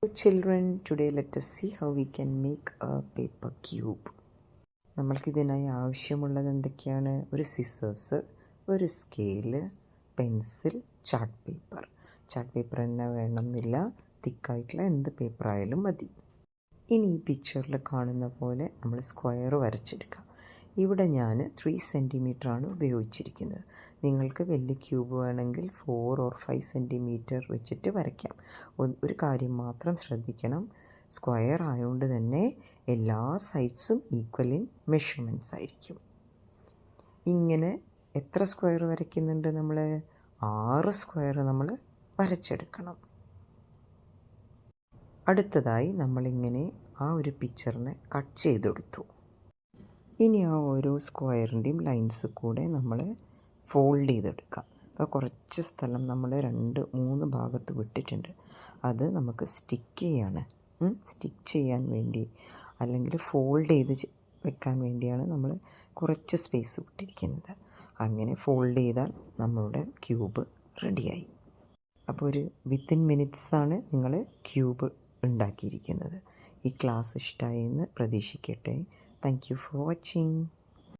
Children, today let us see how we can make a paper cube. നമ്മൾക്കിതിനായി ആവശ്യമുള്ളത് എന്തൊക്കെയാണ്? ഒരു scissors, ഒരു scale, pencil, chart paper തന്നെ വേണമെന്നില്ല, തിക്കായിട്ടുള്ള എന്ത് പേപ്പറായാലും മതി. ഇനി ഈ പിക്ചറിൽ കാണുന്ന പോലെ നമ്മൾ സ്ക്വയർ വരച്ചെടുക്കാം. ഇവിടെ ഞാൻ 3 സെൻറ്റിമീറ്ററാണ് ഉപയോഗിച്ചിരിക്കുന്നത്. നിങ്ങൾക്ക് വലിയ ക്യൂബ് വേണമെങ്കിൽ 4 or 5 സെൻറ്റിമീറ്റർ വെച്ചിട്ട് വരയ്ക്കാം. ഒരു കാര്യം മാത്രം ശ്രദ്ധിക്കണം, സ്ക്വയർ ആയതുകൊണ്ട് തന്നെ എല്ലാ സൈഡ്സും ഈക്വൽ ഇൻ മെഷർമെൻറ്റ്സ് ആയിരിക്കും. ഇങ്ങനെ എത്ര സ്ക്വയർ വരയ്ക്കുന്നുണ്ട് നമ്മൾ? 6 സ്ക്വയർ നമ്മൾ വരച്ചെടുക്കണം. അടുത്തതായി നമ്മളിങ്ങനെ ആ ഒരു പിക്ചറിനെ കട്ട് ചെയ്തെടുത്തു. ഇനി ആ ഓരോ സ്ക്വയറിൻ്റെയും ലൈൻസ് കൂടെ നമ്മൾ ഫോൾഡ് ചെയ്തെടുക്കാം. അപ്പോൾ കുറച്ച് സ്ഥലം നമ്മൾ 2-3 ഭാഗത്ത് വിട്ടിട്ടുണ്ട്. അത് നമുക്ക് സ്റ്റിക്ക് ചെയ്യാൻ വേണ്ടി അല്ലെങ്കിൽ ഫോൾഡ് ചെയ്ത് വെക്കാൻ വേണ്ടിയാണ് നമ്മൾ കുറച്ച് സ്പേസ് വിട്ടിരിക്കുന്നത്. അങ്ങനെ ഫോൾഡ് ചെയ്താൽ നമ്മളുടെ ക്യൂബ് റെഡിയായി. അപ്പോൾ ഒരു വിത്തിൻ മിനിറ്റ്സാണ് നിങ്ങൾ ക്യൂബ് ഉണ്ടാക്കിയിരിക്കുന്നത്. ഈ ക്ലാസ് ഇഷ്ടമായി എന്ന് പ്രതീക്ഷിക്കട്ടെ. Thank you for watching.